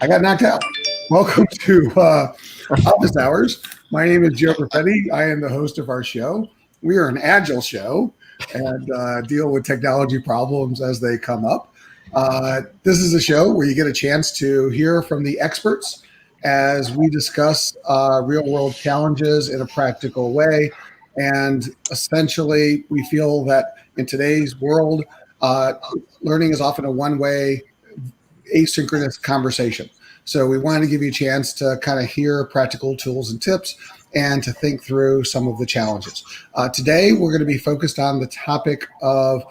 I got knocked out. Welcome to Office Hours. My name is Joe Perfetti. I am the host of our show. We are an agile show and deal with technology problems as they come up. This is a show where you get a chance to hear from the experts as we discuss real-world challenges in a practical way. And essentially, we feel that in today's world, learning is often a one-way asynchronous conversation. So we wanted to give you a chance to kind of hear practical tools and tips and to think through some of the challenges. Today, we're going to be focused on the topic of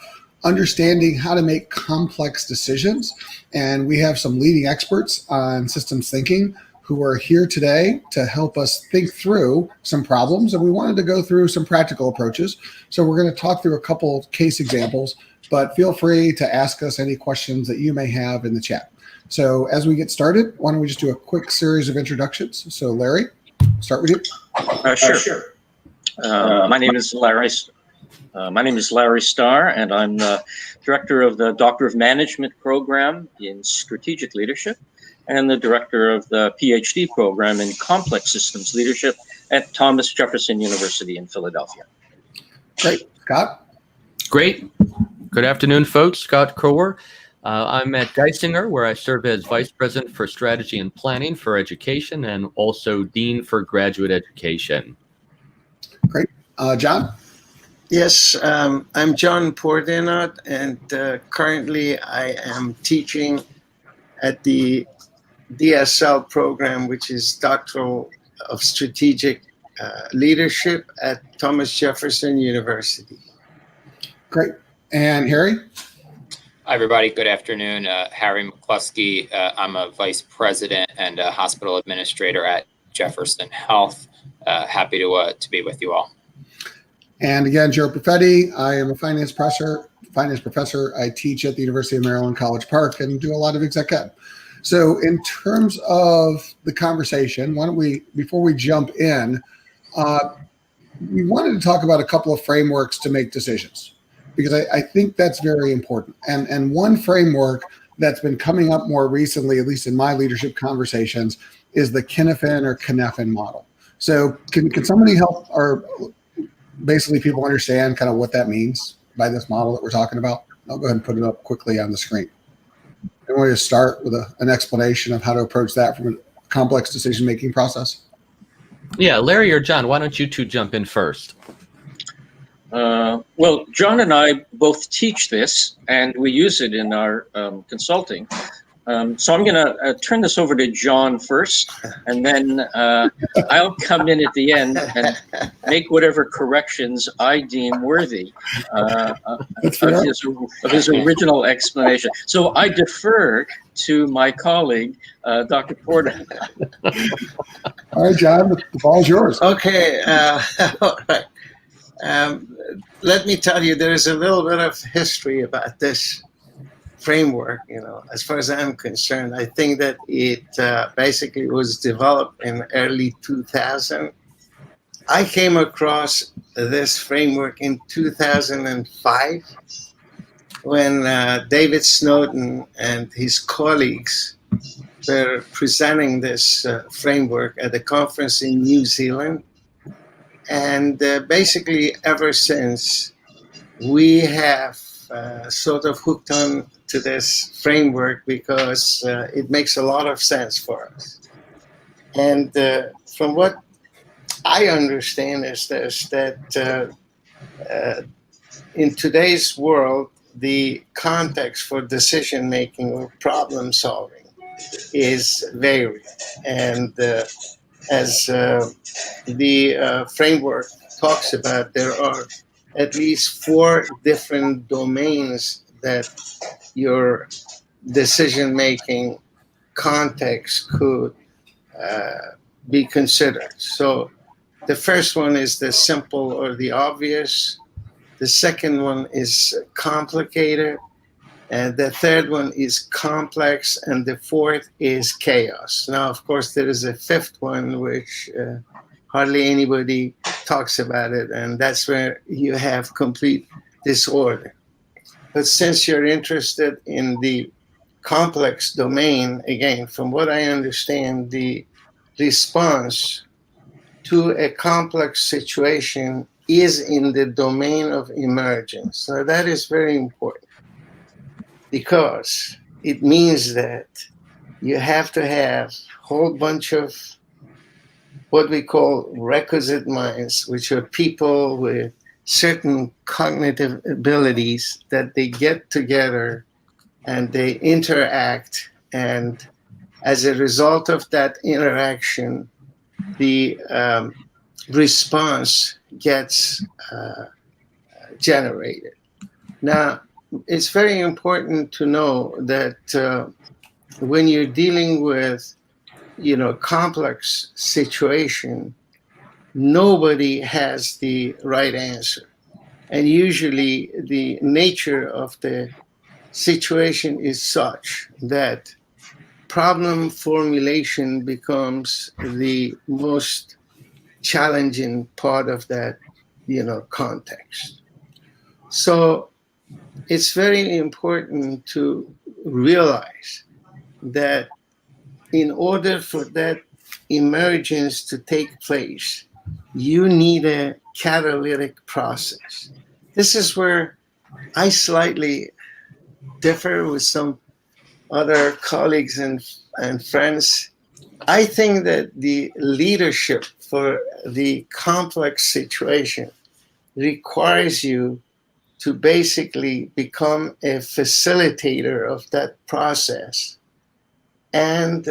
understanding how to make complex decisions. And we have some leading experts on systems thinking who are here today to help us think through some problems. And we wanted to go through some practical approaches. So we're going to talk through a couple case examples, but feel free to ask us any questions that you may have in the chat. So as we get started, why don't we just do a quick series of introductions? So Larry, start with you. Sure. My name is Larry Starr, and I'm the director of the Doctor of Management program in Strategic Leadership and the director of the PhD program in Complex Systems Leadership at Thomas Jefferson University in Philadelphia. Great. Scott? Great. Good afternoon, folks. Scott Krower. I'm at Geisinger, where I serve as Vice President for Strategy and Planning for Education and also Dean for Graduate Education. Great. John? Yes, I'm John Pordenot, and currently I am teaching at the DSL program, which is Doctoral of Strategic Leadership at Thomas Jefferson University. Great. And Harry? Hi, everybody. Good afternoon. Harry McCluskey. I'm a vice president and a hospital administrator at Jefferson Health. Happy to be with you all. And again, Joe Perfetti. I am a finance professor. I teach at the University of Maryland, College Park, and do a lot of exec ed. So in terms of the conversation, why don't we, before we jump in, we wanted to talk about a couple of frameworks to make decisions, because I think that's very important. And one framework that's been coming up more recently, at least in my leadership conversations, is the Cynefin model. So can somebody help or basically people understand kind of what that means by this model that we're talking about? I'll go ahead and put it up quickly on the screen. And we're going to start with an explanation of how to approach that from a complex decision-making process. Yeah, Larry or John, why don't you two jump in first? Well, John and I both teach this, and we use it in our consulting. So I'm going to turn this over to John first, and then I'll come in at the end and make whatever corrections I deem worthy of his original explanation. So I defer to my colleague, Dr. Porter. All right, John, the ball's yours. Okay. All right. Let me tell you, there is a little bit of history about this framework. As far as I'm concerned, I think that it basically was developed in early 2000. I came across this framework in 2005 when David Snowden and his colleagues were presenting this framework at a conference in New Zealand. And basically, ever since, we have sort of hooked on to this framework because it makes a lot of sense for us. And from what I understand is this, that in today's world, the context for decision-making or problem-solving is varied. And as the framework talks about, there are at least 4 different domains that your decision-making context could be considered. So the first one is the simple or the obvious. The second one is complicated. And the third one is complex. And the fourth is chaos. Now, of course, there is a fifth one, which hardly anybody talks about it. And that's where you have complete disorder. But since you're interested in the complex domain, again, from what I understand, the response to a complex situation is in the domain of emergence. So that is very important because it means that you have to have a whole bunch of what we call requisite minds, which are people with certain cognitive abilities that they get together and they interact. And as a result of that interaction, the response gets generated. Now, it's very important to know that when you're dealing with, complex situation, nobody has the right answer. And usually the nature of the situation is such that problem formulation becomes the most challenging part of that, context. So it's very important to realize that in order for that emergence to take place, you need a catalytic process. This is where I slightly differ with some other colleagues and friends. I think that the leadership for the complex situation requires you to basically become a facilitator of that process, and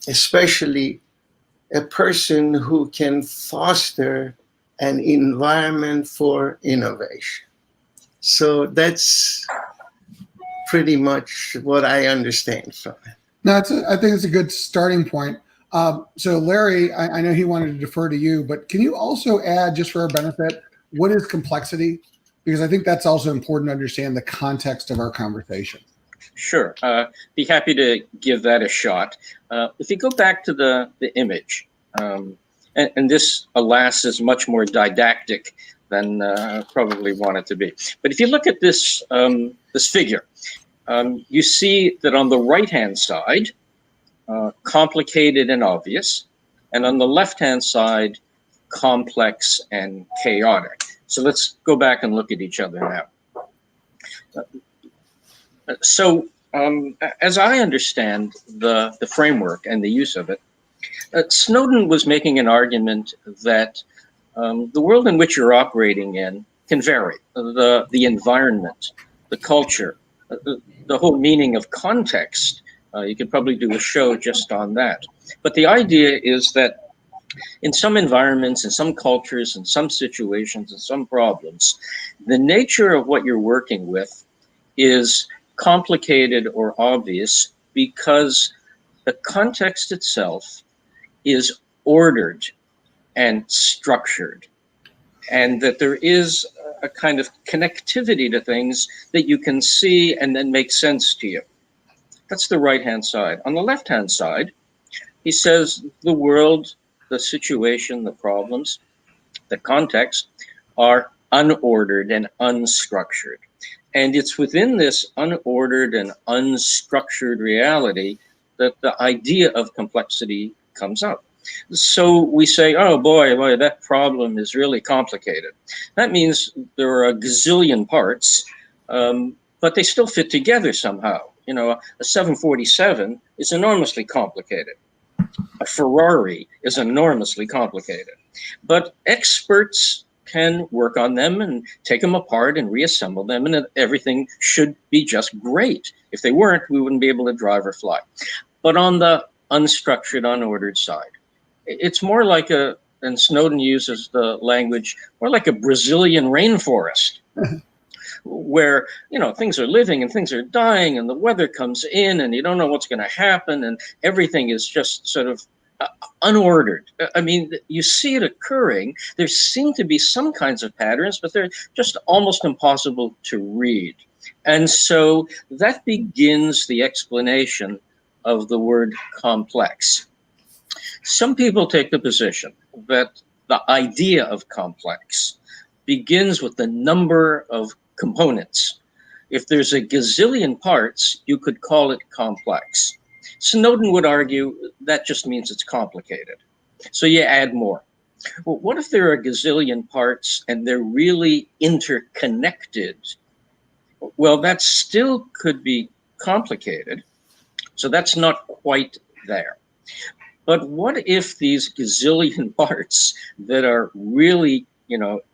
especially a person who can foster an environment for innovation. So that's pretty much what I understand from it. No, I think it's a good starting point. So Larry, I know he wanted to defer to you, but can you also add, just for our benefit, what is complexity? Because I think that's also important to understand the context of our conversation. Sure. Be happy to give that a shot. If you go back to the image, and this, alas, is much more didactic than probably want it to be. But if you look at this this figure, you see that on the right-hand side, complicated and obvious, and on the left-hand side, complex and chaotic. So let's go back and look at each other now. So as I understand the framework and the use of it, Snowden was making an argument that the world in which you're operating in can vary. The environment, the culture, the whole meaning of context. You could probably do a show just on that. But the idea is that in some environments, in some cultures, in some situations, in some problems, the nature of what you're working with is complicated or obvious because the context itself is ordered and structured, and that there is a kind of connectivity to things that you can see and then make sense to you. That's the right-hand side. On the left-hand side, he says the world, the situation, the problems, the context are unordered and unstructured. And it's within this unordered and unstructured reality that the idea of complexity comes up. So we say, oh boy, that problem is really complicated. That means there are a gazillion parts, but they still fit together somehow. You know, a 747 is enormously complicated. A Ferrari is enormously complicated. But experts can work on them and take them apart and reassemble them, and everything should be just great. If they weren't, we wouldn't be able to drive or fly. But on the unstructured, unordered side, it's more like and Snowden uses the language, more like a Brazilian rainforest, where, you know, things are living and things are dying and the weather comes in and you don't know what's going to happen and everything is just sort of unordered. I mean, you see it occurring. There seem to be some kinds of patterns, but they're just almost impossible to read. And so that begins the explanation of the word complex. Some people take the position that the idea of complex begins with the number of components. if there's a gazillion parts, you could call it complex. Snowden would argue that just means it's complicated. So you add more. Well, what if there are a gazillion parts and they're really interconnected? Well, that still could be complicated. So that's not quite there. But what if these gazillion parts that are really,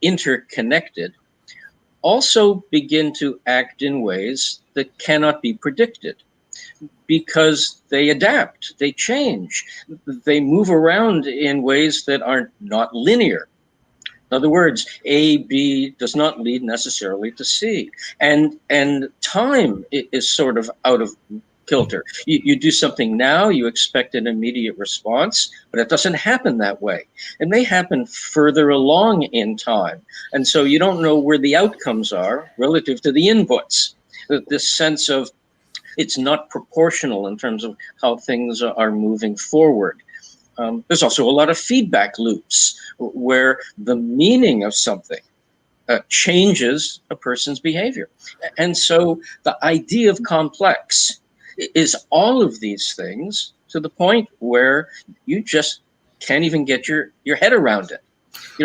interconnected also begin to act in ways that cannot be predicted? Because they adapt, they change, they move around in ways that are not linear. In other words, A, B does not lead necessarily to C. And time is sort of out of kilter. You do something now, you expect an immediate response, but it doesn't happen that way. It may happen further along in time. And so you don't know where the outcomes are relative to the inputs. This sense of it's not proportional in terms of how things are moving forward. There's also a lot of feedback loops where the meaning of something changes a person's behavior. And so the idea of complex is all of these things to the point where you just can't even get your head around it.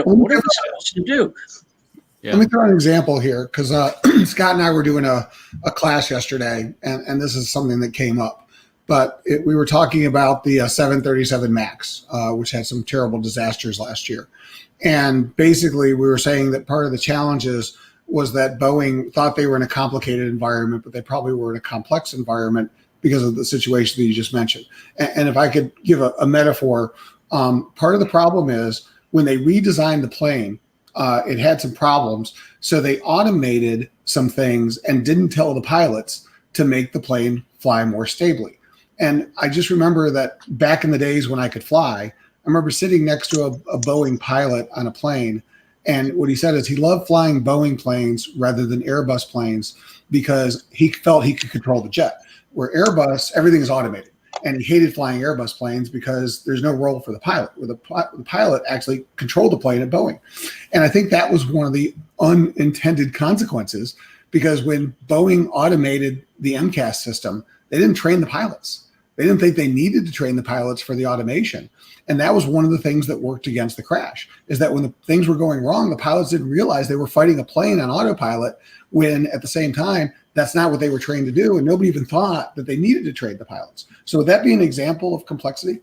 What are we supposed to do? Yeah. Let me throw an example here, because Scott and I were doing a class yesterday, and this is something that came up. But we were talking about the 737 MAX, which had some terrible disasters last year. And basically, we were saying that part of the challenges was that Boeing thought they were in a complicated environment, but they probably were in a complex environment because of the situation that you just mentioned. And if I could give a metaphor, part of the problem is when they redesigned the plane, it had some problems. So they automated some things and didn't tell the pilots to make the plane fly more stably. And I just remember that back in the days when I could fly, I remember sitting next to a Boeing pilot on a plane. And what he said is he loved flying Boeing planes rather than Airbus planes because he felt he could control the jet. Where Airbus, everything is automated. And he hated flying Airbus planes because there's no role for the pilot, where the pilot actually controlled the plane at Boeing. And I think that was one of the unintended consequences, because when Boeing automated the MCAS system, they didn't train the pilots. They didn't think they needed to train the pilots for the automation. And that was one of the things that worked against the crash, is that when the things were going wrong, the pilots didn't realize they were fighting a plane on autopilot, when at the same time, that's not what they were trained to do. And nobody even thought that they needed to train the pilots. So would that be an example of complexity?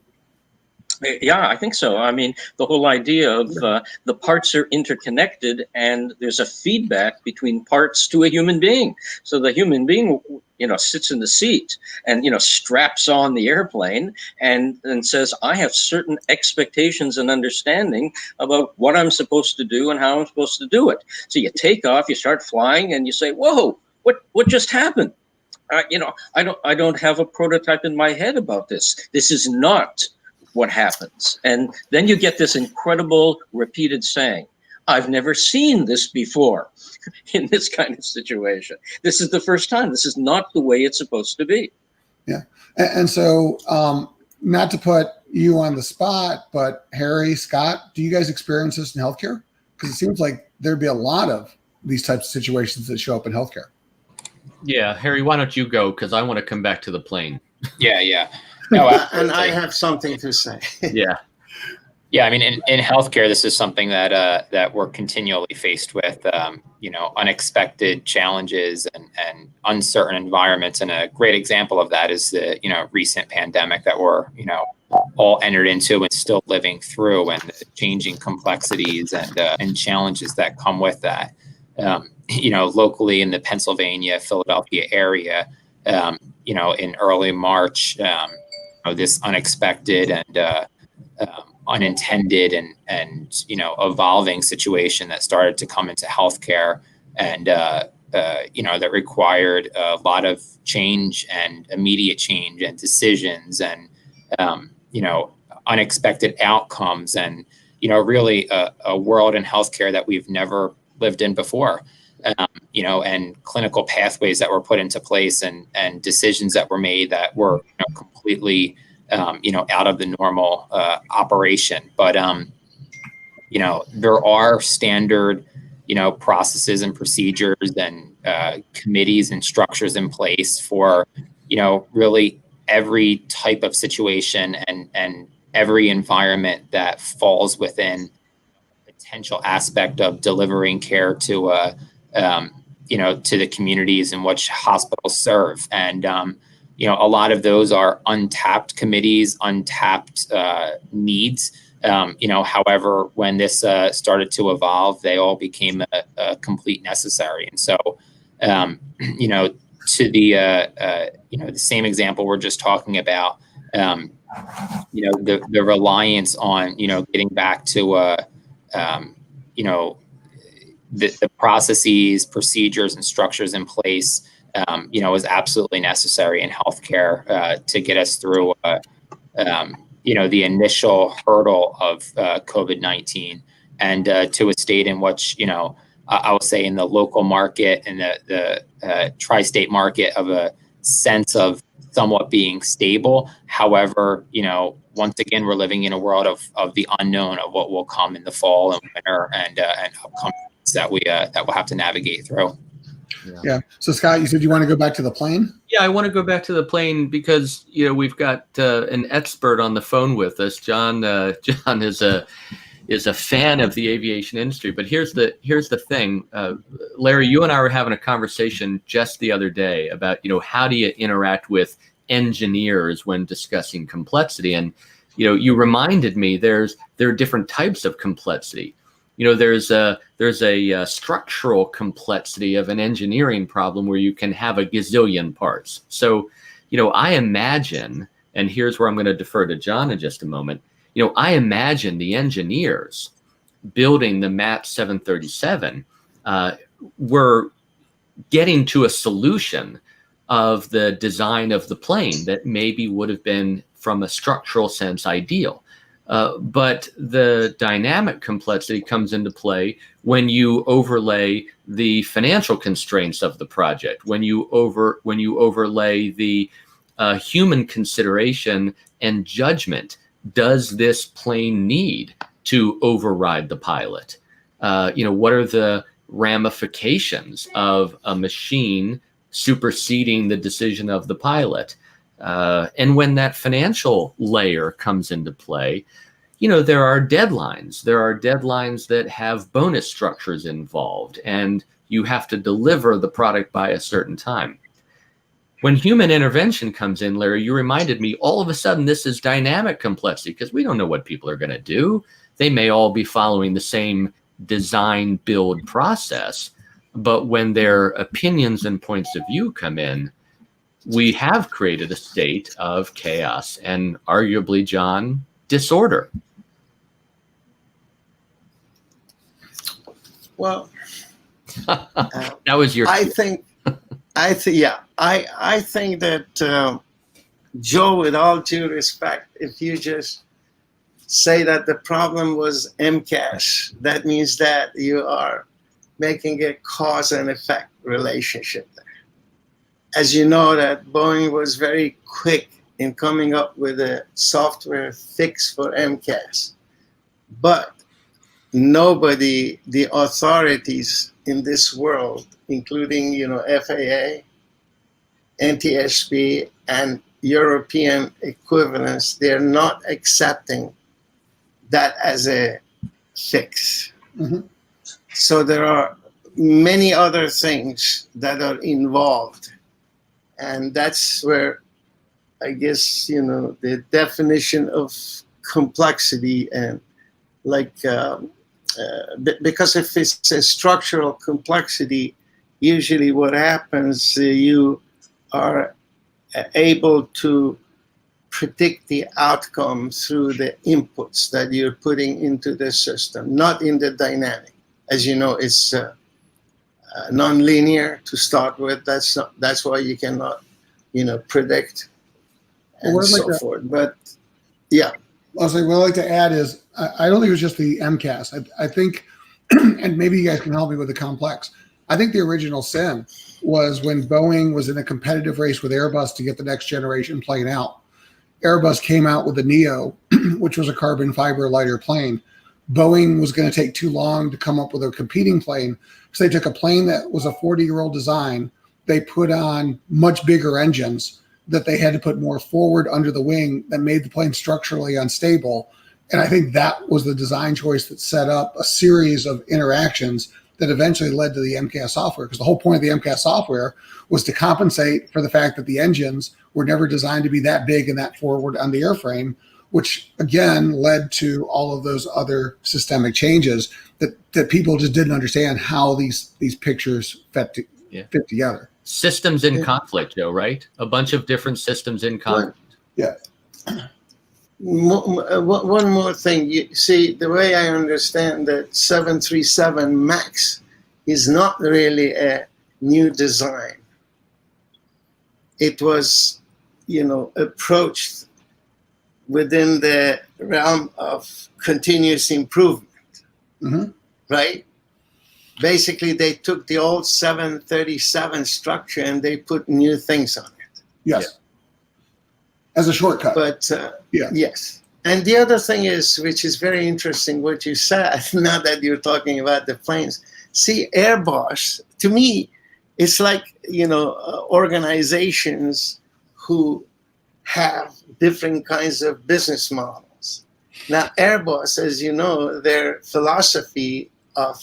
Yeah, I think so. I mean, the whole idea of the parts are interconnected and there's a feedback between parts to a human being. So the human being, sits in the seat and, straps on the airplane and says, I have certain expectations and understanding about what I'm supposed to do and how I'm supposed to do it. So you take off, you start flying, and you say, whoa, what just happened? I don't have a prototype in my head about this. This is not what happens. And then you get this incredible repeated saying, I've never seen this before in this kind of situation. This is the first time. This is not the way it's supposed to be. Yeah. And so not to put you on the spot, but Harry, Scott, do you guys experience this in healthcare? Because it seems like there'd be a lot of these types of situations that show up in healthcare. Yeah, Harry, why don't you go? Because I want to come back to the plane. Yeah. No, and I have something to say. Yeah. Yeah, I mean, in healthcare, this is something that we're continually faced with, unexpected challenges and uncertain environments. And a great example of that is the, recent pandemic that we're, all entered into and still living through, and the changing complexities and challenges that come with that. Locally in the Pennsylvania, Philadelphia area, in early March, this unexpected and unintended and evolving situation that started to come into healthcare, and that required a lot of change and immediate change and decisions and unexpected outcomes, and really a world in healthcare that we've never lived in before. And clinical pathways that were put into place and decisions that were made that were completely out of the normal operation. But there are standard processes and procedures and committees and structures in place for, really every type of situation and every environment that falls within potential aspect of delivering care to to the communities in which hospitals serve. And a lot of those are untapped committees, untapped needs. However, when this started to evolve, they all became a complete necessary. And so, to the same example we're just talking about, the reliance on getting back to the processes, procedures, and structures in place, is absolutely necessary in healthcare to get us through, the initial hurdle of COVID-19 and to a state in which, I would say in the local market and the tri-state market of a sense of somewhat being stable. However, once again, we're living in a world of the unknown of what will come in the fall and winter and upcoming that we'll have to navigate through. Yeah. So Scott, you said you want to go back to the plane? Yeah, I want to go back to the plane because we've got an expert on the phone with us. John is a fan of the aviation industry. But here's the thing, Larry. You and I were having a conversation just the other day about how do you interact with engineers when discussing complexity, and you reminded me there are different types of complexity. There's a structural complexity of an engineering problem where you can have a gazillion parts. So, I imagine, and here's where I'm going to defer to John in just a moment. I imagine the engineers building the MAT 737 were getting to a solution of the design of the plane that maybe would have been, from a structural sense, ideal. But the dynamic complexity comes into play when you overlay the financial constraints of the project, when you overlay the human consideration and judgment. Does this plane need to override the pilot? What are the ramifications of a machine superseding the decision of the pilot? And when that financial layer comes into play, there are deadlines. There are deadlines that have bonus structures involved, and you have to deliver the product by a certain time. When human intervention comes in, Larry, you reminded me, all of a sudden, this is dynamic complexity because we don't know what people are going to do. They may all be following the same design build process, but when their opinions and points of view come in, we have created a state of chaos and arguably, John, disorder. Well, that was your. I think that Joe, with all due respect, if you just say that the problem was MCAS, that means that you are making a cause and effect relationship there. As you know, that Boeing was very quick in coming up with a software fix for MCAS, but nobody, the authorities in this world, including FAA, NTSB, and European equivalents, they're not accepting that as a fix. Mm-hmm. So there are many other things that are involved. And that's where, I guess, the definition of complexity and because if it's a structural complexity, usually what happens, you are able to predict the outcome through the inputs that you're putting into the system, not in the dynamic. As you know, it's non-linear to start with. That's why you cannot, predict and so forth. But yeah. Also, what I'd like to add is I don't think it was just the MCAS. I think, and maybe you guys can help me with the complex. I think the original sim was when Boeing was in a competitive race with Airbus to get the next generation plane out. Airbus came out with the Neo, which was a carbon fiber lighter plane. Boeing was going to take too long to come up with a competing plane. So they took a plane that was a 40-year-old design. They put on much bigger engines that they had to put more forward under the wing that made the plane structurally unstable. And I think that was the design choice that set up a series of interactions that eventually led to the MCAS software, because the whole point of the MCAS software was to compensate for the fact that the engines were never designed to be that big and that forward on the airframe, which again led to all of those other systemic changes that people just didn't understand how these pictures fit together. Systems in conflict, Joe, right? A bunch of different systems in conflict. Yeah. One more thing. You see, the way I understand that 737 MAX is not really a new design. It was, approached within the realm of continuous improvement, right? Basically, they took the old 737 structure and they put new things on it. Yes. As a shortcut. But yes. And the other thing is, which is very interesting, what you said, now that you're talking about the planes. See, Airbus, to me, it's like, organizations who have different kinds of business models. Now, Airbus, as you know, their philosophy of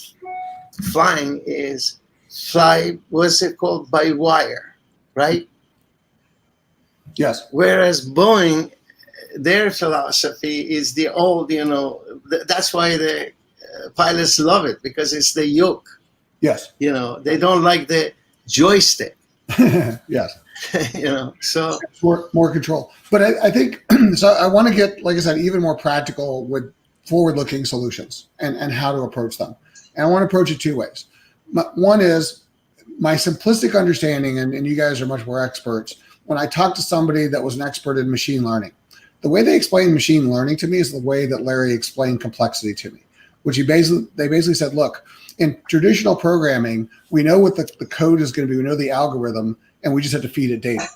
flying is fly, what's it called, by wire, right? Yes. Whereas Boeing, their philosophy is the old, that's why the pilots love it, because it's the yoke. Yes. They don't like the joystick. Yes. So more control. But I think, so I want to get, like I said, even more practical with forward-looking solutions and how to approach them. And I want to approach it two ways. One is my simplistic understanding, and you guys are much more experts. When I talked to somebody that was an expert in machine learning, the way they explained machine learning to me is the way that Larry explained complexity to me, which they basically said, look, in traditional programming, we know what the code is going to be, we know the algorithm, and we just have to feed it data.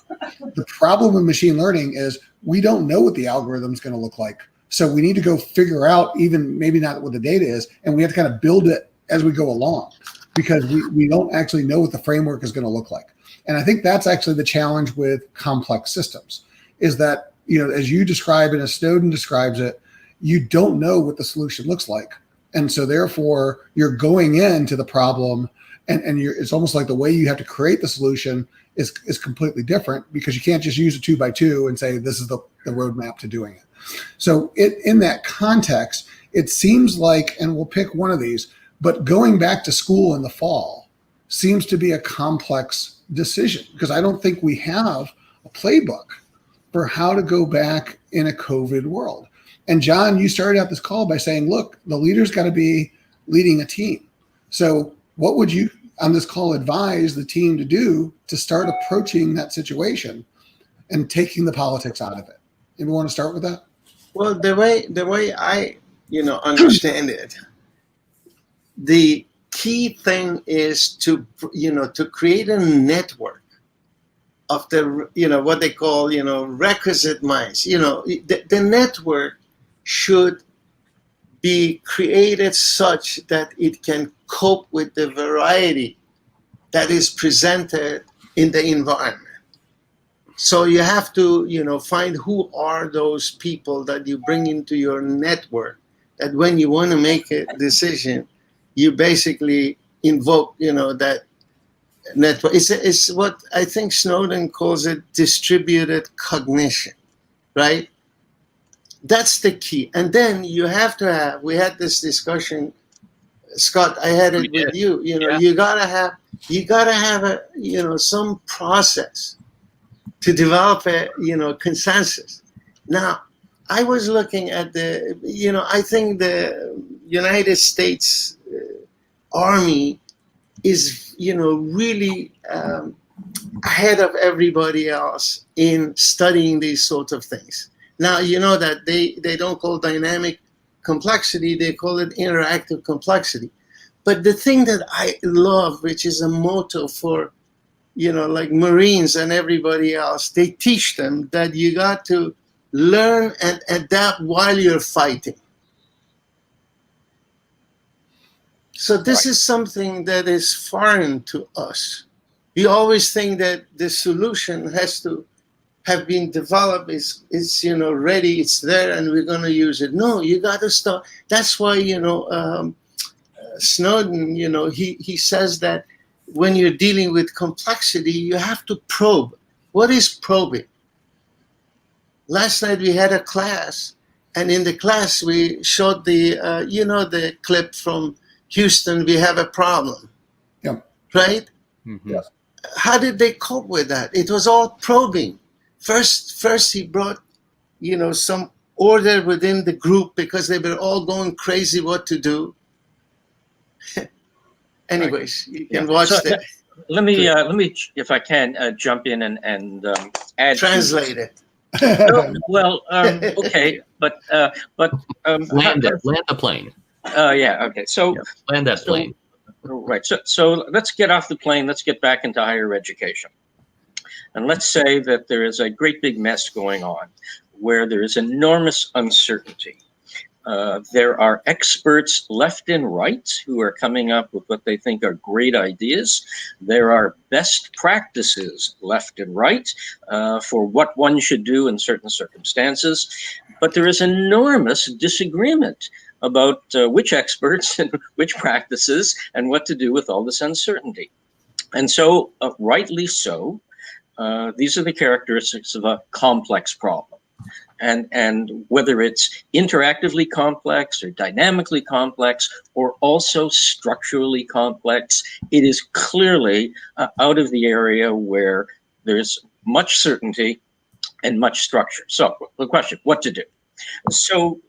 The problem with machine learning is we don't know what the algorithm is going to look like. So we need to go figure out, even maybe not what the data is, and we have to kind of build it as we go along, because we don't actually know what the framework is going to look like. And I think that's actually the challenge with complex systems, is that, as you describe it, as Snowden describes it, you don't know what the solution looks like. And so therefore you're going into the problem and it's almost like the way you have to create the solution is completely different, because you can't just use a 2x2 and say, this is the roadmap to doing it. So in that context, it seems like, and we'll pick one of these, but going back to school in the fall seems to be a complex decision, because I don't think we have a playbook for how to go back in a COVID world. And John, you started out this call by saying, look, the leader's got to be leading a team. So what would you on this call advise the team to do to start approaching that situation and taking the politics out of it? Anyone want to start with that? Well, the way I understand it, the key thing is to create a network of the what they call requisite minds. The network should be created such that it can cope with the variety that is presented in the environment. So you have to find who are those people that you bring into your network, that when you want to make a decision, you basically invoke that network. It's what I think Snowden calls it, distributed cognition, right? That's the key. And then you have to have, we had this discussion, Scott, I had it with you, you gotta have a, some process to develop a, consensus. Now, I was looking at the, I think the United States Army is, really ahead of everybody else in studying these sorts of things. Now, that they don't call dynamic complexity, they call it interactive complexity. But the thing that I love, which is a motto for, like Marines and everybody else, they teach them that you got to learn and adapt while you're fighting. So this is something that is foreign to us. We always think that the solution has to have been developed, it's ready, it's there, and we're going to use it. No, you got to start. That's why Snowden, he says that when you're dealing with complexity, you have to probe. What is probing? Last night we had a class, and in the class we showed the clip from Houston. We have a problem. Yeah. Right. Mm-hmm. Yes. How did they cope with that? It was all probing. First he brought, some order within the group because they were all going crazy what to do. Anyways, you can watch that. Let me, if I can, jump in and add. Translate it. Well, okay, but Land the plane. yeah, okay. So Land that plane. Right. So let's get off the plane. Let's get back into higher education. And let's say that there is a great big mess going on where there is enormous uncertainty. There are experts left and right who are coming up with what they think are great ideas. There are best practices left and right for what one should do in certain circumstances. But there is enormous disagreement about which experts and which practices and what to do with all this uncertainty. And so, rightly so, these are the characteristics of a complex problem. And whether it's interactively complex or dynamically complex or also structurally complex, it is clearly out of the area where there's much certainty and much structure. So the question, what to do? So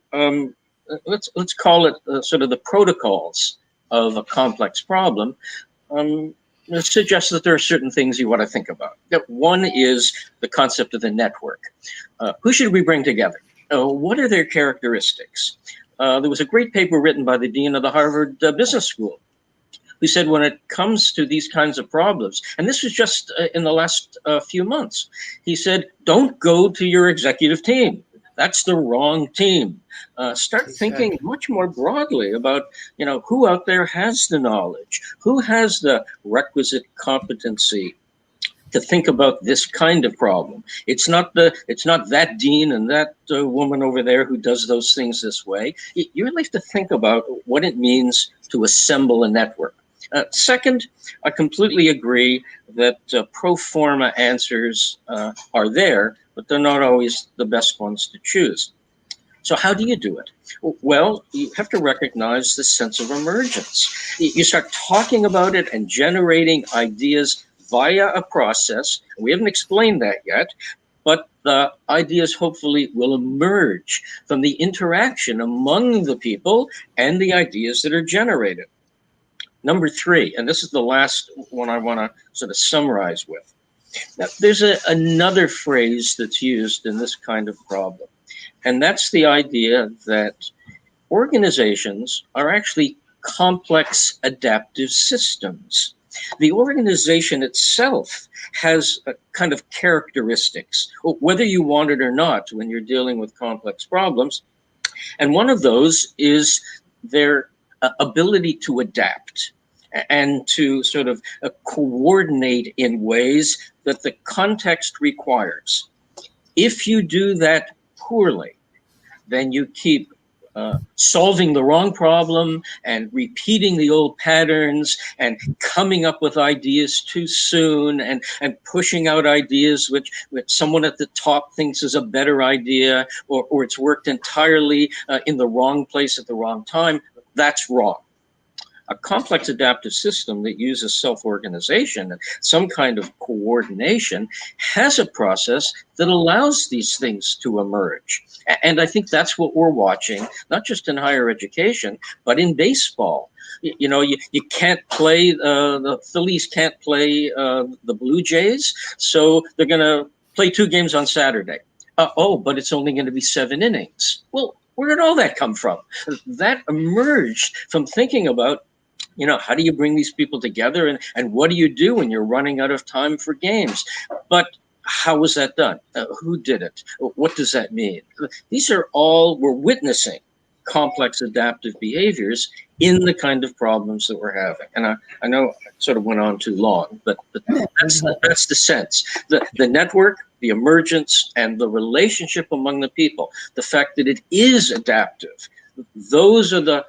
let's call it sort of the protocols of a complex problem. Suggests that there are certain things you want to think about. One is the concept of the network. Who should we bring together? What are their characteristics? There was a great paper written by the dean of the Harvard Business School who said when it comes to these kinds of problems, and this was just in the last few months, he said, don't go to your executive team. That's the wrong team. Start thinking much more broadly about, who out there has the knowledge, who has the requisite competency to think about this kind of problem. It's not that dean and that woman over there who does those things this way. You really have to think about what it means to assemble a network. Second, I completely agree that pro forma answers are there, but they're not always the best ones to choose. So how do you do it? Well, you have to recognize the sense of emergence. You start talking about it and generating ideas via a process. We haven't explained that yet, but the ideas hopefully will emerge from the interaction among the people and the ideas that are generated. Number three, and this is the last one I want to sort of summarize with. Now, there's another phrase that's used in this kind of problem, and that's the idea that organizations are actually complex adaptive systems. The organization itself has a kind of characteristics, whether you want it or not, when you're dealing with complex problems. And one of those is their ability to adapt and to sort of coordinate in ways that the context requires. If you do that poorly, then you keep solving the wrong problem and repeating the old patterns and coming up with ideas too soon and pushing out ideas which someone at the top thinks is a better idea, or it's worked entirely in the wrong place at the wrong time. That's wrong. A complex adaptive system that uses self-organization and some kind of coordination has a process that allows these things to emerge. And I think that's what we're watching, not just in higher education, but in baseball. You can't play, the Phillies can't play the Blue Jays, so they're going to play 2 games on Saturday. But it's only going to be 7 innings. Well, where did all that come from? That emerged from thinking about, how do you bring these people together and what do you do when you're running out of time for games? But how was that done? Who did it? What does that mean? These are all we're witnessing complex adaptive behaviors in the kind of problems that we're having. And I know I sort of went on too long, but that's the sense. The network, the emergence, and the relationship among the people, the fact that it is adaptive, those are the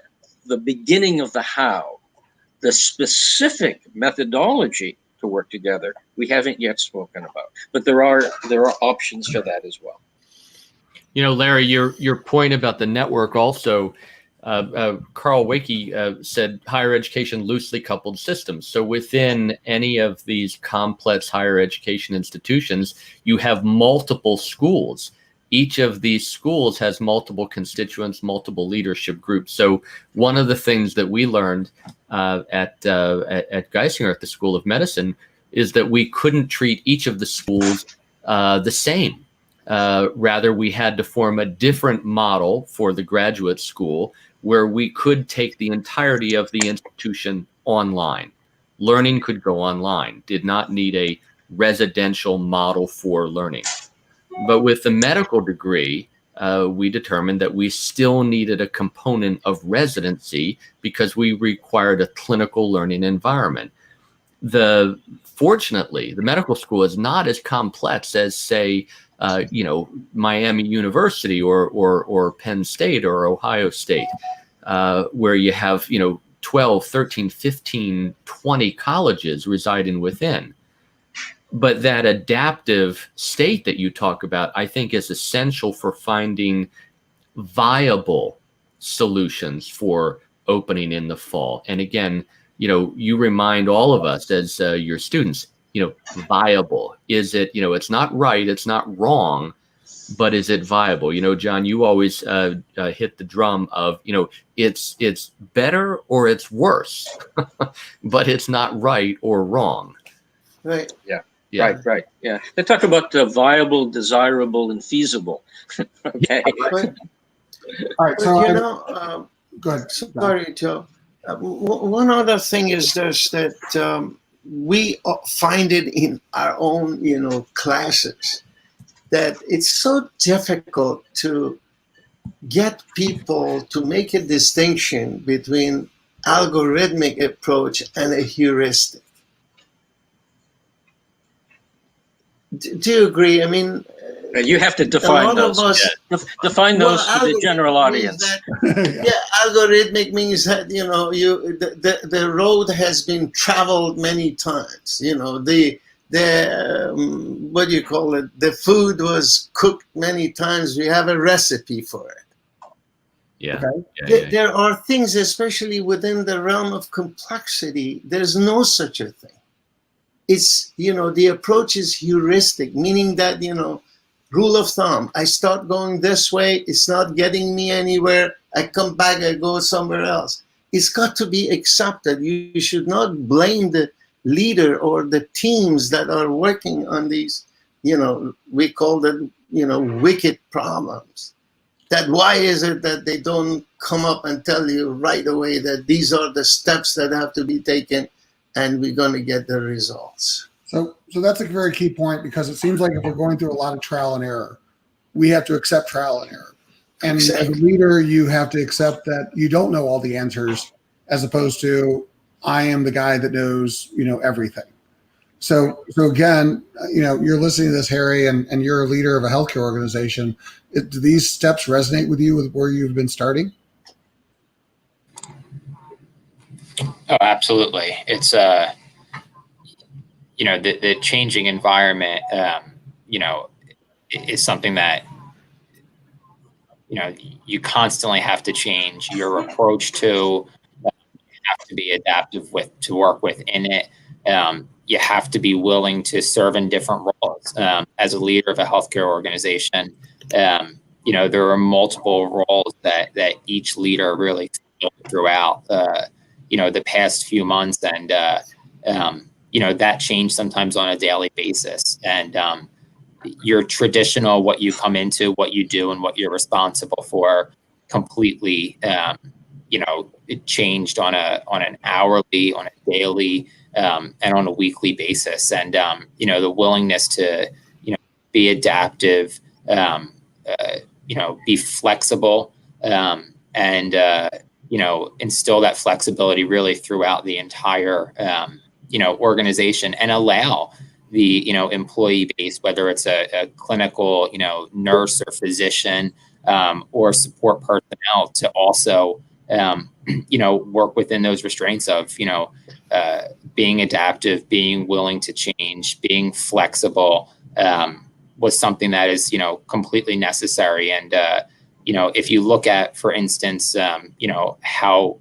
beginning of the how. The specific methodology to work together, we haven't yet spoken about, but there are options for that as well. You know, Larry, your point about the network also, Carl Wakey said higher education loosely coupled systems. So within any of these complex higher education institutions, you have multiple schools. Each of these schools has multiple constituents, multiple leadership groups. So one of the things that we learned at Geisinger at the School of Medicine is that we couldn't treat each of the schools the same. Rather, we had to form a different model for the graduate school where we could take the entirety of the institution online. Learning could go online, did not need a residential model for learning. But with the medical degree, we determined that we still needed a component of residency because we required a clinical learning environment. Fortunately, the medical school is not as complex as, say, Miami University or Penn State or Ohio State, where you have, 12, 13, 15, 20 colleges residing within. But that adaptive state that you talk about, I think, is essential for finding viable solutions for opening in the fall. And again, you remind all of us as your students, viable. Is it, it's not right, it's not wrong, but is it viable? John, you always hit the drum of, it's better or it's worse, but it's not right or wrong. Right. Yeah. Yeah. Right. Yeah. They talk about viable, desirable, and feasible. Okay. Right. All right. So go ahead. Sorry, Joe. One other thing is this, that we find it in our own, classes, that it's so difficult to get people to make a distinction between algorithmic approach and a heuristic. Do you agree? I mean, you have to define those. Define those to the general audience. Algorithmic means that the road has been traveled many times. The what do you call it? The food was cooked many times. We have a recipe for it. Yeah. Okay? There are things, especially within the realm of complexity. There's no such a thing. It's, the approach is heuristic, meaning that, rule of thumb, I start going this way, it's not getting me anywhere, I come back, I go somewhere else. It's got to be accepted. You should not blame the leader or the teams that are working on these, we call them, wicked problems. That why is it that they don't come up and tell you right away that these are the steps that have to be taken and we're going to get the results. So that's a very key point, because it seems like if we're going through a lot of trial and error, we have to accept trial and error. And Exactly. as a leader, you have to accept that you don't know all the answers, as opposed to I am the guy that knows, everything. So again, you're listening to this, Harry, and you're a leader of a healthcare organization. Do these steps resonate with you with where you've been starting? Oh, absolutely. It's the changing environment, is something that, you constantly have to change your approach to. You have to be adaptive to work within it. You have to be willing to serve in different roles. As a leader of a healthcare organization, there are multiple roles that each leader really throughout the past few months, and that change sometimes on a daily basis. And your traditional, what you come into, what you do, and what you're responsible for, completely, it changed on an hourly, on a daily, and on a weekly basis. And the willingness to be adaptive, be flexible, and instill that flexibility really throughout the entire organization, and allow the employee base, whether it's a clinical nurse or physician or support personnel, to also work within those restraints of being adaptive, being willing to change, being flexible, was something that is completely necessary. And if you look at, for instance, how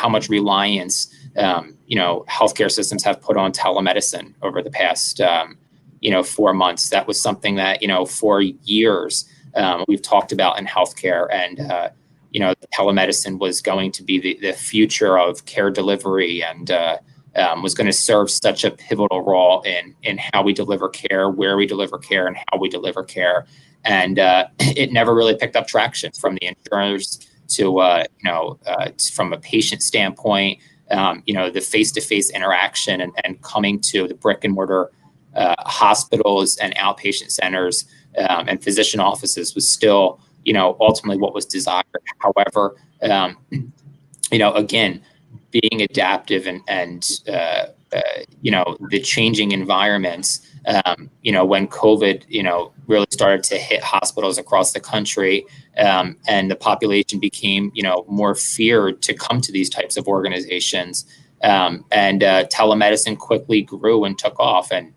much reliance healthcare systems have put on telemedicine over the past 4 months, that was something that for years we've talked about in healthcare, and telemedicine was going to be the future of care delivery, and was going to serve such a pivotal role in how we deliver care, where we deliver care, and how we deliver care. And it never really picked up traction from the insurers to, from a patient standpoint, the face-to-face interaction and coming to the brick and mortar hospitals and outpatient centers and physician offices was still, ultimately what was desired. However, again, being adaptive and the changing environments, when COVID, really started to hit hospitals across the country, and the population became, more feared to come to these types of organizations, and telemedicine quickly grew and took off. And,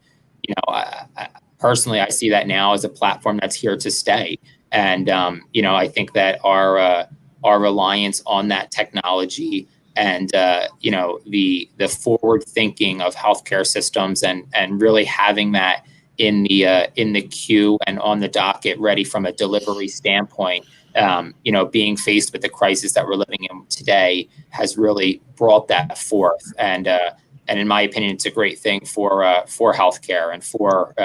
personally, I see that now as a platform that's here to stay. And, I think that our reliance on that technology and the forward thinking of healthcare systems and really having that in the queue and on the docket, ready from a delivery standpoint, being faced with the crisis that we're living in today, has really brought that forth. And in my opinion, it's a great thing for healthcare and for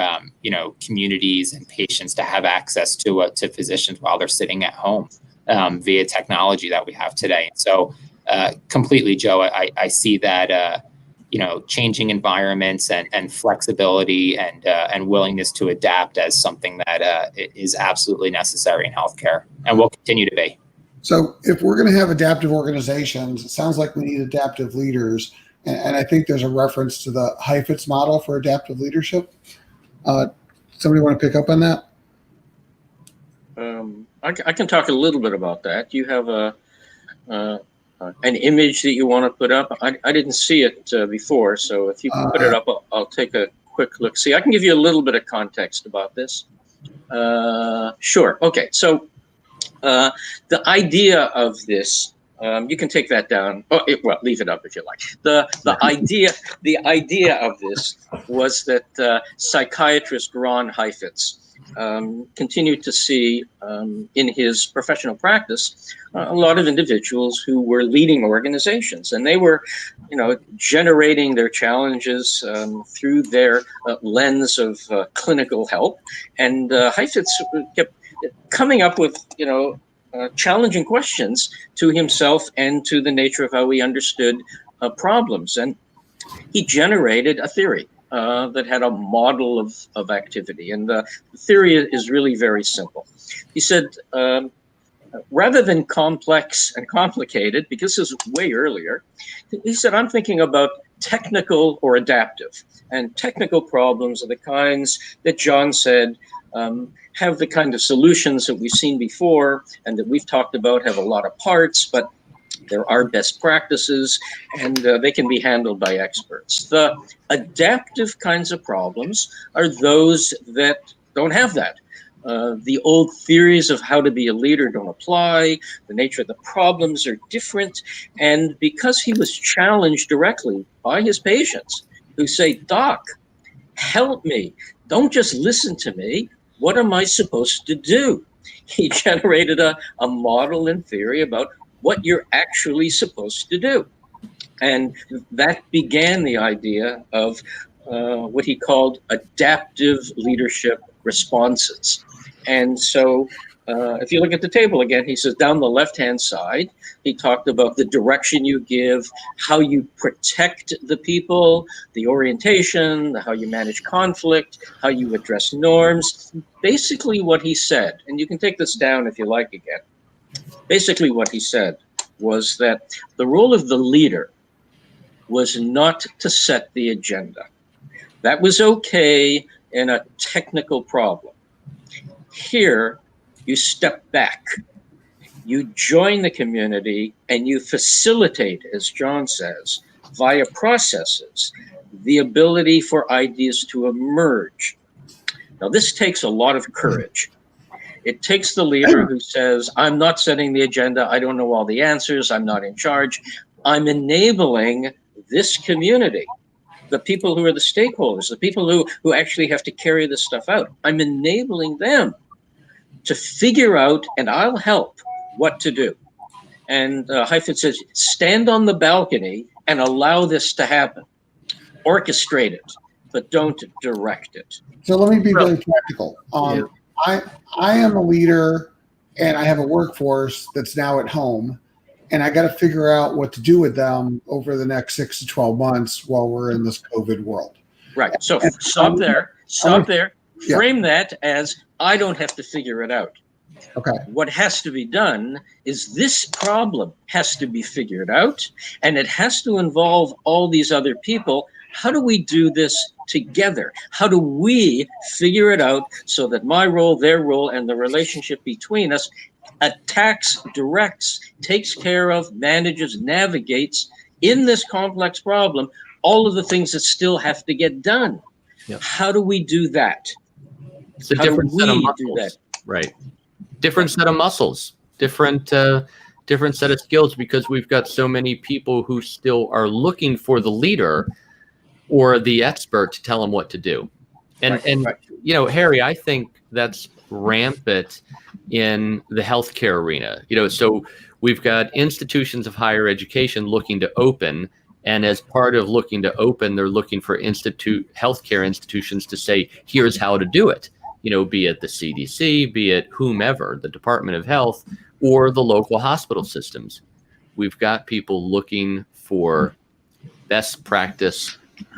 communities and patients to have access to physicians while they're sitting at home via technology that we have today. So completely, Joe, I see that changing environments and flexibility and willingness to adapt as something that is absolutely necessary in healthcare and will continue to be. So if we're going to have adaptive organizations, it sounds like we need adaptive leaders. And I think there's a reference to the Heifetz model for adaptive leadership. Somebody want to pick up on that? I can talk a little bit about that. You have an image that you want to put up. I didn't see it before, so if you can put it up, I'll take a quick look. See, I can give you a little bit of context about this. Sure. Okay. So the idea of this, you can take that down. Oh, well, leave it up if you like. The idea of this was that psychiatrist Ron Heifetz continued to see in his professional practice a lot of individuals who were leading organizations, and they were, generating their challenges through their lens of clinical help. And Heifetz kept coming up with, challenging questions to himself and to the nature of how he understood problems. And he generated a theory that had a model of activity. And the theory is really very simple. He said, rather than complex and complicated, because this is way earlier, he said, I'm thinking about technical or adaptive. And technical problems are the kinds that John said have the kind of solutions that we've seen before and that we've talked about, have a lot of parts, but there are best practices and they can be handled by experts. The adaptive kinds of problems are those that don't have that. The old theories of how to be a leader don't apply. The nature of the problems are different. And because he was challenged directly by his patients who say, Doc, help me. Don't just listen to me. What am I supposed to do? He generated a model and theory about what you're actually supposed to do. And that began the idea of what he called adaptive leadership responses. And so if you look at the table again, he says down the left-hand side, he talked about the direction you give, how you protect the people, the orientation, how you manage conflict, how you address norms, basically what he said. And you can take this down if you like again. Basically, what he said was that the role of the leader was not to set the agenda. That was okay in a technical problem. Here, you step back, you join the community, and you facilitate, as John says, via processes, the ability for ideas to emerge. Now, this takes a lot of courage. It takes the leader who says, I'm not setting the agenda, I don't know all the answers, I'm not in charge. I'm enabling this community, the people who are the stakeholders, the people who actually have to carry this stuff out. I'm enabling them to figure out, and I'll help, what to do. And Heifetz says, stand on the balcony and allow this to happen. Orchestrate it, but don't direct it. So let me be very practical. I am a leader, and I have a workforce that's now at home, and I got to figure out what to do with them over the next 6 to 12 months while we're in this COVID world. Right. So stop there. Frame that as, I don't have to figure it out. Okay. What has to be done is this problem has to be figured out, and it has to involve all these other people. How do we do this together? How do we figure it out so that my role, their role, and the relationship between us attacks, directs, takes care of, manages, navigates in this complex problem all of the things that still have to get done? Yep. How do we do that? It's a different set of muscles, right? Different set of muscles, different set of skills, because we've got so many people who still are looking for the leader or the expert to tell them what to do. And you know, Harry, I think that's rampant in the healthcare arena. You know, so we've got institutions of higher education looking to open, and as part of looking to open, they're looking for healthcare institutions to say, here's how to do it. You know, be it the CDC, be it whomever, the Department of Health, or the local hospital systems. We've got people looking for best practice,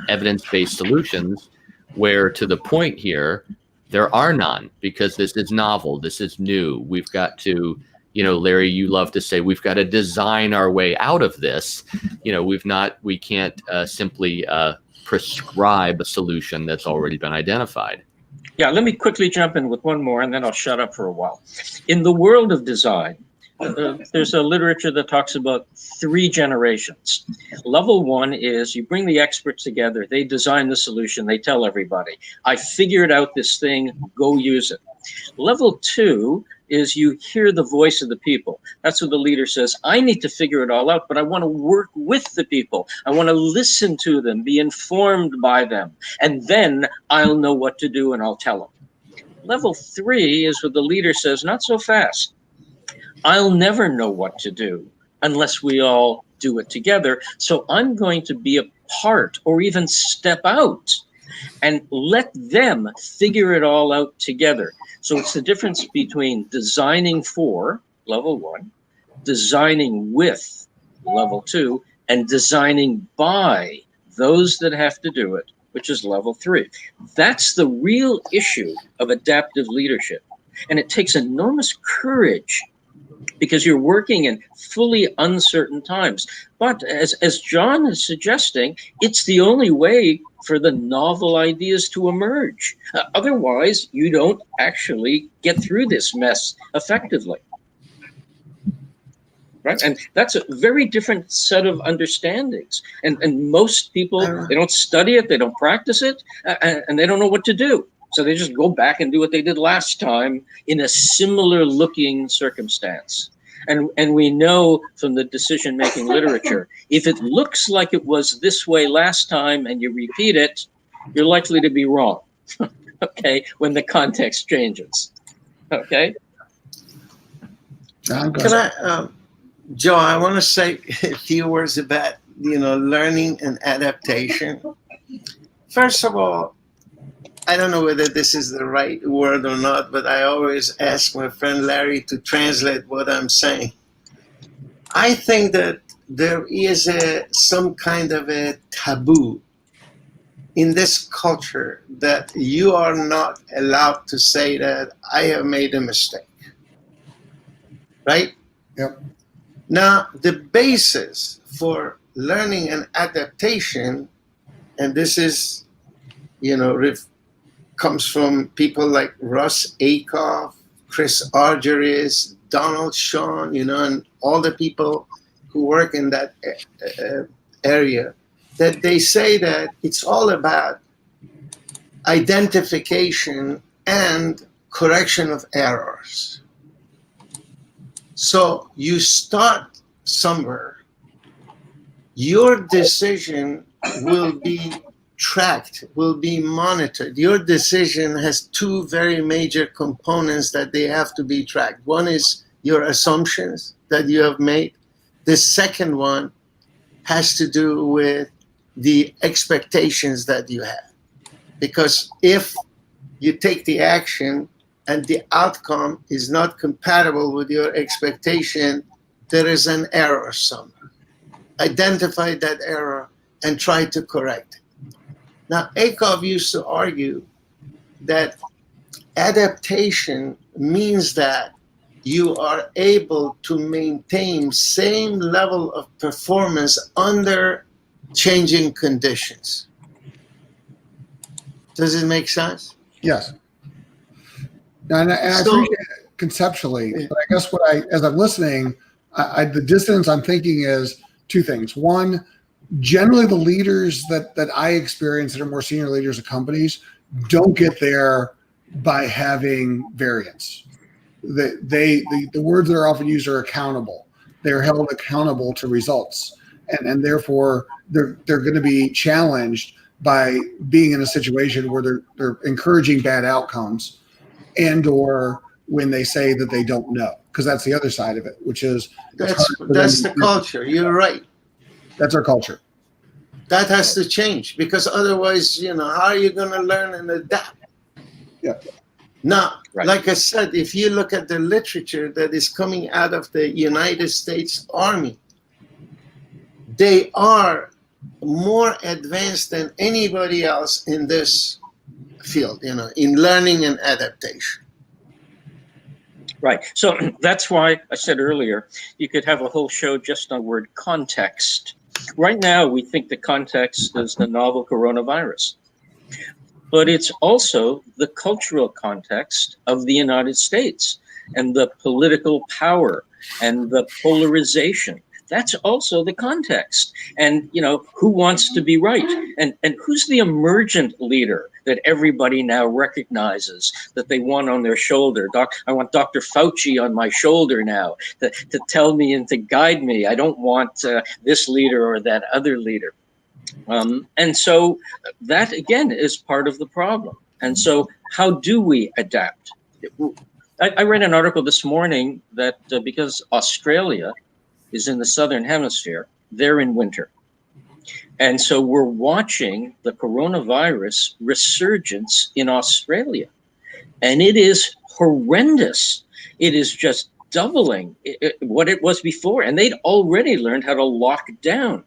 evidence-based solutions, where to the point here, there are none, because this is novel, this is new. We've got to, you know, Larry, you love to say, we've got to design our way out of this. You know, we can't simply prescribe a solution that's already been identified. Yeah, let me quickly jump in with one more, and then I'll shut up for a while. In the world of design, there's a literature that talks about 3 generations. Level 1 is you bring the experts together, they design the solution, they tell everybody, I figured out this thing, go use it. Level 2 is you hear the voice of the people. That's what the leader says, I need to figure it all out, but I want to work with the people. I want to listen to them, be informed by them, and then I'll know what to do and I'll tell them. Level 3 is what the leader says, not so fast. I'll never know what to do unless we all do it together. So I'm going to be a part or even step out and let them figure it all out together. So it's the difference between designing for, level 1, designing with, level 2, and designing by those that have to do it, which is level 3. That's the real issue of adaptive leadership. And it takes enormous courage, because you're working in fully uncertain times. But as John is suggesting, it's the only way for the novel ideas to emerge. Otherwise, you don't actually get through this mess effectively. Right? And that's a very different set of understandings. And most people, they don't study it, they don't practice it, and they don't know what to do. So they just go back and do what they did last time in a similar looking circumstance. And we know from the decision-making literature, if it looks like it was this way last time and you repeat it, you're likely to be wrong, okay, when the context changes, okay? Can I, Joe, I want to say a few words about, learning and adaptation. First of all, I don't know whether this is the right word or not, but I always ask my friend Larry to translate what I'm saying. I think that there is some kind of a taboo in this culture that you are not allowed to say that I have made a mistake, right? Yep. Now, the basis for learning and adaptation, and this is, comes from people like Russ Acuff, Chris Argyris, Donald Shawn, and all the people who work in that area, that they say that it's all about identification and correction of errors. So you start somewhere. Your decision will be tracked, will be monitored. Your decision has two very major components that they have to be tracked. One is your assumptions that you have made. The second one has to do with the expectations that you have. Because if you take the action and the outcome is not compatible with your expectation, there is an error somewhere. Identify that error and try to correct it. Now, Acuff used to argue that adaptation means that you are able to maintain same level of performance under changing conditions. Does it make sense? Yes. And I appreciate it conceptually, but I guess as I'm listening, the dissonance I'm thinking is two things. One, generally the leaders that I experience that are more senior leaders of companies don't get there by having variance. The words that are often used are accountable. They're held accountable to results, and therefore they're going to be challenged by being in a situation where they're encouraging bad outcomes, and or when they say that they don't know, because that's the other side of it, which is that's the culture. You're right. That's our culture. That has to change, because otherwise, how are you going to learn and adapt? Yeah. Now, Right. like I said, if you look at the literature that is coming out of the United States Army, they are more advanced than anybody else in this field, in learning and adaptation. Right. So that's why I said earlier, you could have a whole show just on the word context. Right now, we think the context is the novel coronavirus, but it's also the cultural context of the United States and the political power and the polarization. That's also the context. And, who wants to be right? And who's the emergent leader that everybody now recognizes that they want on their shoulder? I want Dr. Fauci on my shoulder now to tell me and to guide me. I don't want this leader or that other leader. And so that, again, is part of the problem. And so how do we adapt? I read an article this morning that because Australia is in the southern hemisphere, they're in winter. And so we're watching the coronavirus resurgence in Australia. And it is horrendous. It is just doubling what it was before. And they'd already learned how to lock down.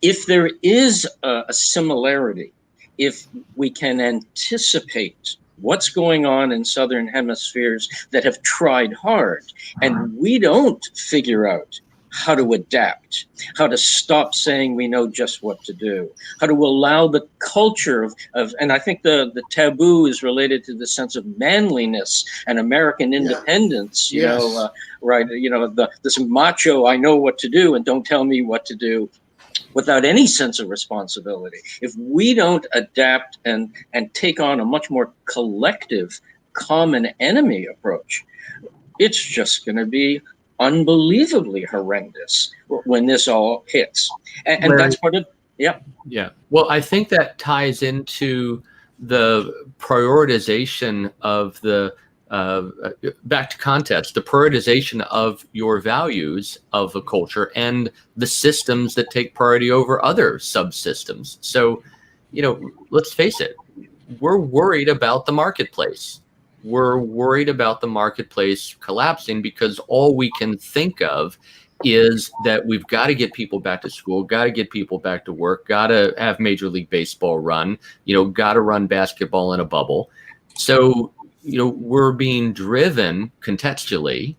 If there is a similarity, if we can anticipate what's going on in southern hemispheres that have tried hard, and we don't figure out how to adapt, how to stop saying we know just what to do, how to allow the culture of and I think the taboo is related to the sense of manliness and American independence, right? This macho, I know what to do and don't tell me what to do, without any sense of responsibility. If we don't adapt and take on a much more collective common enemy approach, it's just going to be unbelievably horrendous when this all hits. And that's part of, yeah. Well, I think that ties into the prioritization of the back to context, the prioritization of your values of a culture and the systems that take priority over other subsystems. So, let's face it, we're worried about the marketplace. We're worried about the marketplace collapsing because all we can think of is that we've got to get people back to school, got to get people back to work, got to have Major League Baseball run, got to run basketball in a bubble. So, we're being driven contextually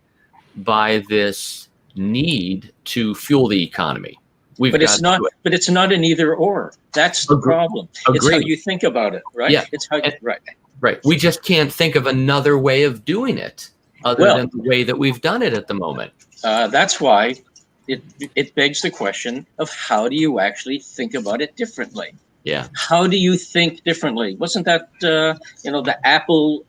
by this need to fuel the economy. But it's not. But it's not an either or. That's the problem. It's how you think about it, right? Yeah. It's how. Right. Right. We just can't think of another way of doing it other than the way that we've done it at the moment. That's why it begs the question of how do you actually think about it differently? Yeah. How do you think differently? Wasn't that the Apple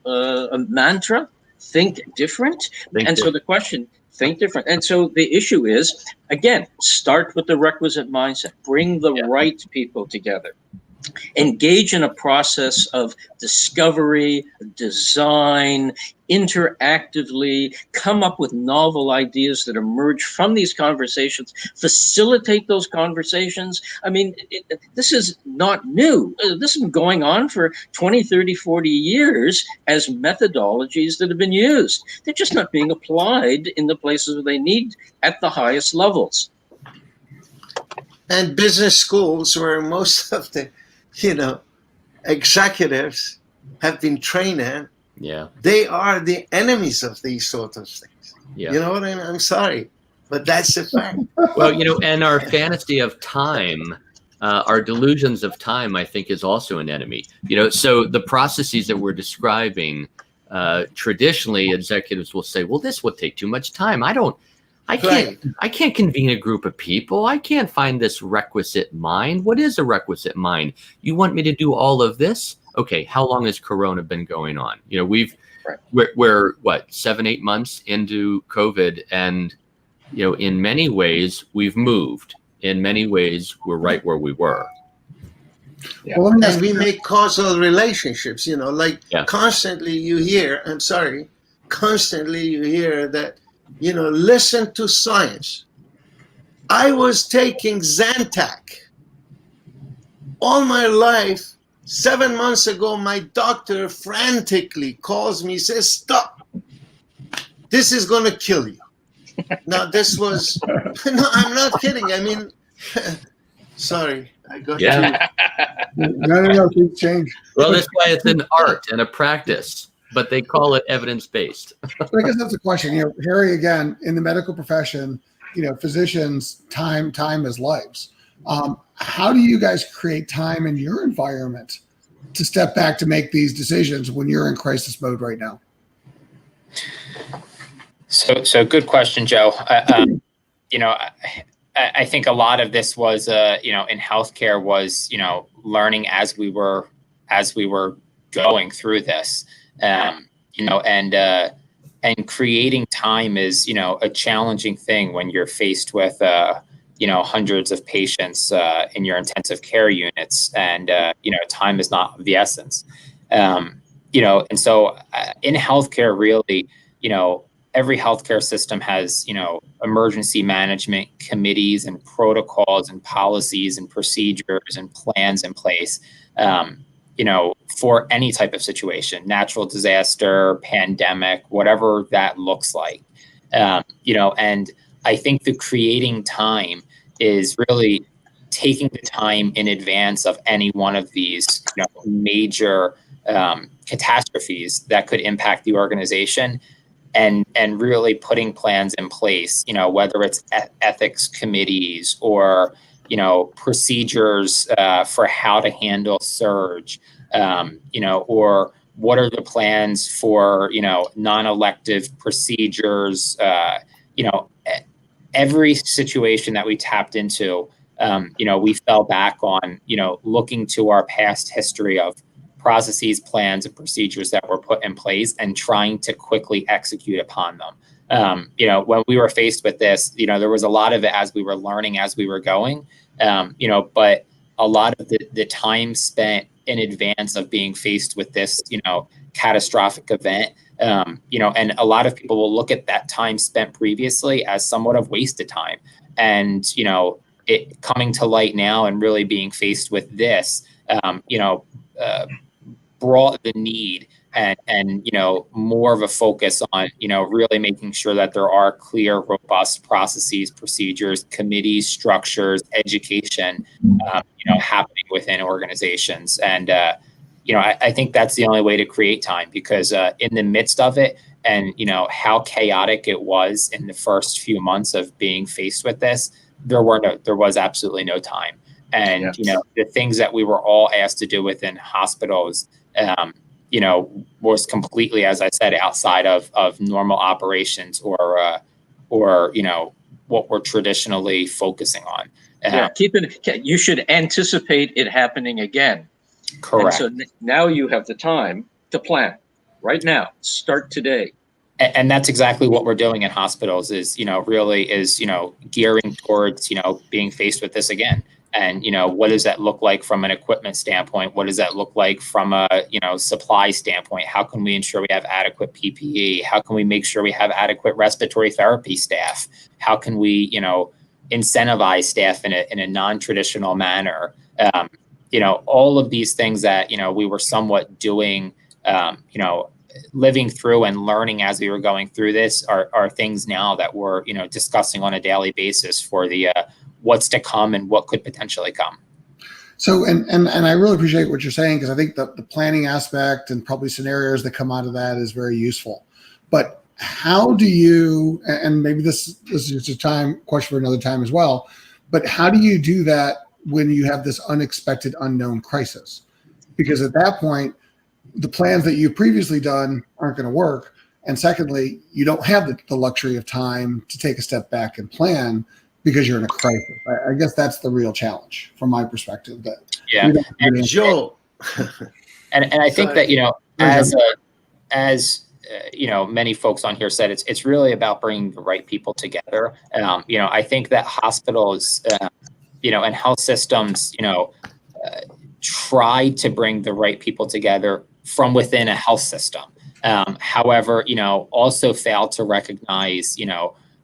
mantra? Think different. So the question. Think different. And so the issue is, again, start with the requisite mindset. Bring the right people together. Engage in a process of discovery, design, interactively, come up with novel ideas that emerge from these conversations, facilitate those conversations. I mean, this is not new. This has been going on for 20, 30, 40 years as methodologies that have been used. They're just not being applied in the places where they need at the highest levels. And business schools where most of the executives have been trained in, they are the enemies of these sort of things. Yeah. You know what I mean? I'm sorry, but that's a fact. Well, and our fantasy of time, our delusions of time, I think, is also an enemy. So the processes that we're describing, traditionally, executives will say, well, this would take too much time. I can't convene a group of people. I can't find this requisite mind. What is a requisite mind? You want me to do all of this? Okay, how long has Corona been going on? We're what, 7-8 months into COVID, and in many ways we've moved. In many ways, we're right where we were. Yeah. Well, and we make causal relationships. Constantly you hear. I'm sorry. Constantly you hear that. Listen to science. I was taking Zantac all my life. 7 months ago, my doctor frantically calls me, says, stop. This is going to kill you. Now, this was, no, I'm not kidding. I mean, sorry. I got you. No, please change. Well, that's why it's an art and a practice. But they call it evidence-based. I guess that's the question. Harry, again, in the medical profession, physicians, time is lives. How do you guys create time in your environment to step back to make these decisions when you're in crisis mode right now? So good question, Joe. I think a lot of this was, in healthcare was, learning as we were going through this. And creating time is, a challenging thing when you're faced with, hundreds of patients in your intensive care units, and time is not of the essence. And so in healthcare, really, every healthcare system has, emergency management committees and protocols and policies and procedures and plans in place. For any type of situation, natural disaster, pandemic, whatever that looks like. And I think the creating time is really taking the time in advance of any one of these major catastrophes that could impact the organization, and really putting plans in place, whether it's ethics committees or procedures for how to handle surge. Or what are the plans for, non-elective procedures, every situation that we tapped into, we fell back on, looking to our past history of processes, plans, and procedures that were put in place and trying to quickly execute upon them. When we were faced with this, there was a lot of it as we were learning, as we were going, but a lot of the time spent in advance of being faced with this, catastrophic event, and a lot of people will look at that time spent previously as somewhat of wasted time. And, it coming to light now and really being faced with this, brought the need and more of a focus on, really making sure that there are clear, robust processes, procedures, committees, structures, education, happening within organizations. And, I think that's the only way to create time, because in the midst of it, and how chaotic it was in the first few months of being faced with this, there was absolutely no time. And the things that we were all asked to do within hospitals, was completely, as I said, outside of normal operations or what we're traditionally focusing on. You should anticipate it happening again. Correct. And so now you have the time to plan right now. Start today. And that's exactly what we're doing in hospitals is gearing towards, being faced with this again. And, what does that look like from an equipment standpoint? What does that look like from a, supply standpoint? How can we ensure we have adequate PPE? How can we make sure we have adequate respiratory therapy staff? How can we, incentivize staff in a non-traditional manner? All of these things that, we were somewhat doing, living through and learning as we were going through this are things now that we're, discussing on a daily basis for the what's to come and what could potentially come. So, and I really appreciate what you're saying, because I think the planning aspect and probably scenarios that come out of that is very useful. But how do you, and maybe this is a question for another time as well, but how do you do that when you have this unexpected unknown crisis? Because at that point, the plans that you've previously done aren't going to work. And secondly, you don't have the luxury of time to take a step back and plan because you're in a crisis. I guess that's the real challenge from my perspective. And Joe. and I think that, as many folks on here said, it's really about bringing the right people together. I think that hospitals, and health systems, try to bring the right people together from within a health system. However, also fail to recognize,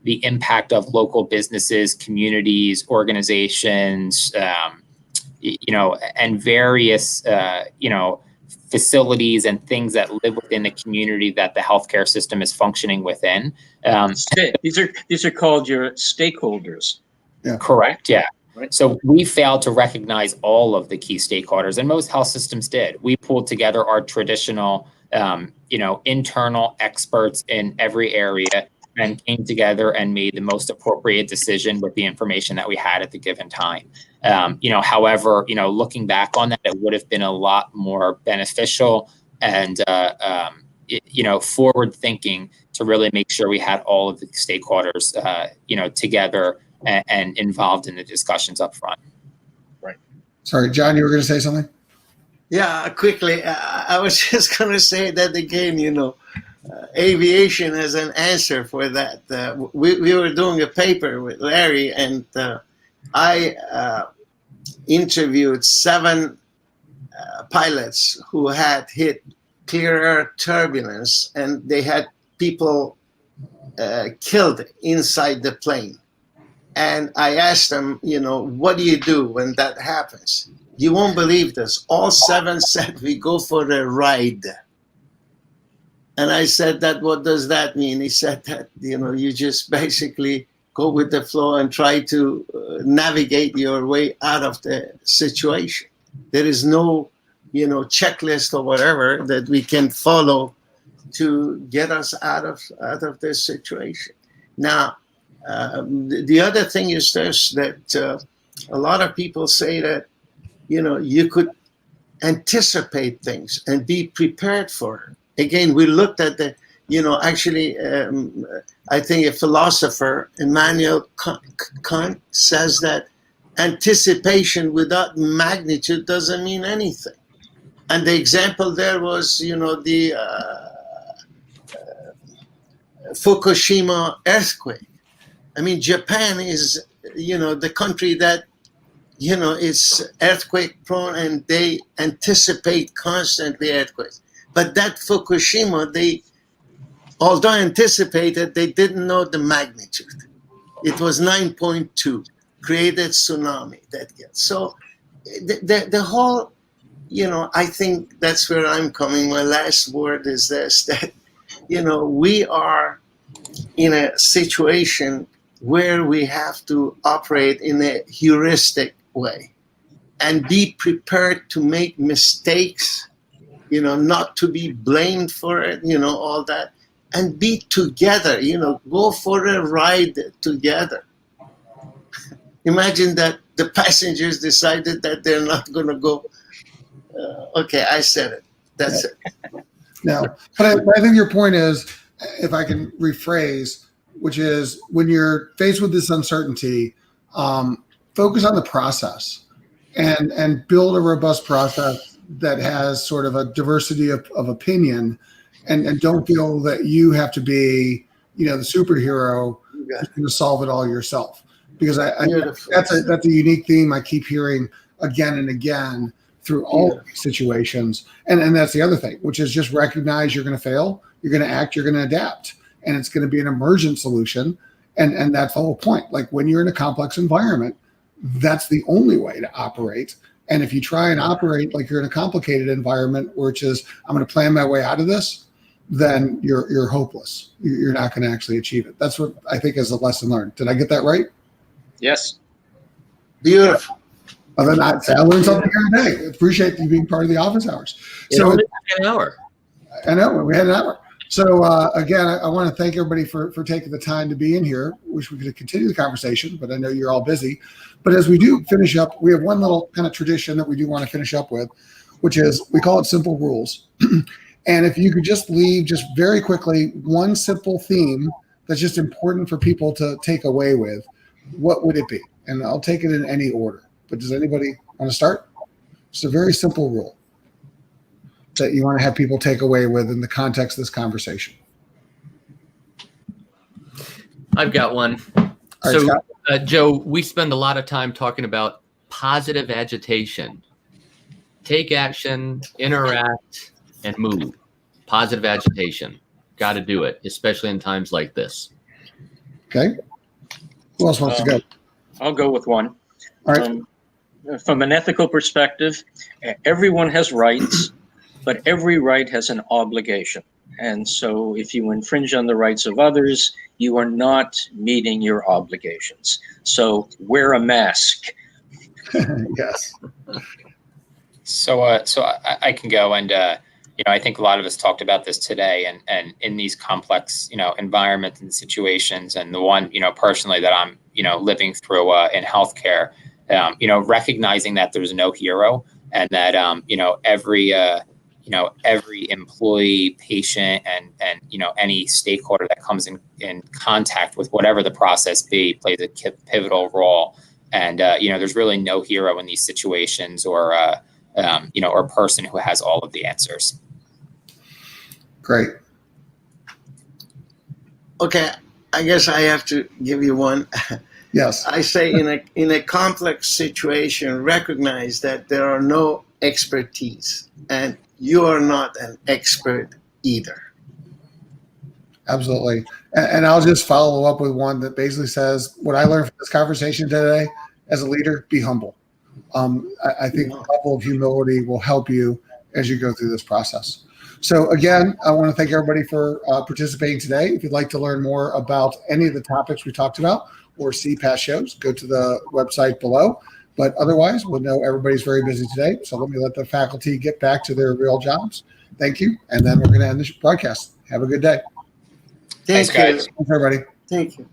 the impact of local businesses, communities, organizations, and various, facilities and things that live within the community that the healthcare system is functioning within. These are called your stakeholders. Yeah. Correct. Yeah. Right. So we failed to recognize all of the key stakeholders, and most health systems did. We pulled together our traditional, internal experts in every area and came together and made the most appropriate decision with the information that we had at the given time. However, looking back on that, it would have been a lot more beneficial and, forward thinking to really make sure we had all of the stakeholders, together and involved in the discussions up front. Right. Sorry, John, you were going to say something? Yeah, quickly. I was just going to say that again, aviation as an answer for that. We were doing a paper with Larry, and I interviewed 7 pilots who had hit clear air turbulence, and they had people killed inside the plane. And I asked them, what do you do when that happens? You won't believe this. All 7 said, we go for a ride. And I said, what does that mean? He said that, you just basically go with the flow and try to navigate your way out of the situation. There is no, checklist or whatever that we can follow to get us out of this situation. Now, the other thing is this, that a lot of people say that, you could anticipate things and be prepared for it. Again, we looked at the, I think a philosopher, Immanuel Kant, says that anticipation without magnitude doesn't mean anything. And the example there was, the Fukushima earthquake. I mean, Japan is, the country that, is earthquake prone, and they anticipate constantly earthquakes. But that Fukushima, although anticipated, they didn't know the magnitude. It was 9.2, created tsunami. So the whole, I think that's where I'm coming. My last word is this, that, we are in a situation where we have to operate in a heuristic way and be prepared to make mistakes, not to be blamed for it, all that. and be together, go for a ride together. Imagine that the passengers decided that they're not going to go. Okay, I said it. That's it. No, but I think your point is, if I can rephrase, which is when you're faced with this uncertainty, focus on the process and build a robust process that has sort of a diversity of opinion, and don't feel that you have to be, the superhero who's going to solve it all yourself. Because I that's a unique theme I keep hearing again and again through all situations. And that's the other thing, which is just recognize you're going to fail, you're going to act, you're going to adapt, and it's going to be an emergent solution. And that's the whole point. Like when you're in a complex environment, that's the only way to operate. And if you try and operate like you're in a complicated environment, which is I'm going to plan my way out of this, then you're hopeless. You're not going to actually achieve it. That's what I think is a lesson learned. Did I get that right? Yes. Beautiful. I learned something every day. Appreciate you being part of the office hours. So an hour. I know we had an hour. So again, I want to thank everybody for taking the time to be in here. Wish we could continue the conversation, but I know you're all busy. But as we do finish up, we have one little kind of tradition that we do want to finish up with, which is we call it simple rules. And if you could just leave just very quickly one simple theme that's just important for people to take away with, what would it be? And I'll take it in any order. But does anybody want to start? It's a very simple rule that you want to have people take away with in the context of this conversation. I've got one. All right, So, Joe, we spend a lot of time talking about positive agitation. Take action, interact, and move. Positive agitation. Got to do it, especially in times like this. Okay. Who else wants to go? I'll go with one. All right. From an ethical perspective, everyone has rights, but every right has an obligation. And so if you infringe on the rights of others, you are not meeting your obligations. So wear a mask. Yes. So I can go, and I think a lot of us talked about this today, and in these complex environments and situations, and the one personally that I'm living through in healthcare, recognizing that there's no hero, and that every employee, patient, and any stakeholder that comes in contact with whatever the process be plays a pivotal role, and there's really no hero in these situations, or or person who has all of the answers. Great. Okay, I guess I have to give you one. Yes. I say in a complex situation, recognize that there are no expertise, and you are not an expert either. Absolutely. And I'll just follow up with one that basically says what I learned from this conversation today as a leader: be humble. I think a level of humility will help you as you go through this process. So again, I want to thank everybody for participating today. If you'd like to learn more about any of the topics we talked about or see past shows, go to the website below. But otherwise, we'll know everybody's very busy today. So let me let the faculty get back to their real jobs. Thank you. And then we're going to end this broadcast. Have a good day. Thank you. Thanks, guys. Thanks, everybody. Thank you.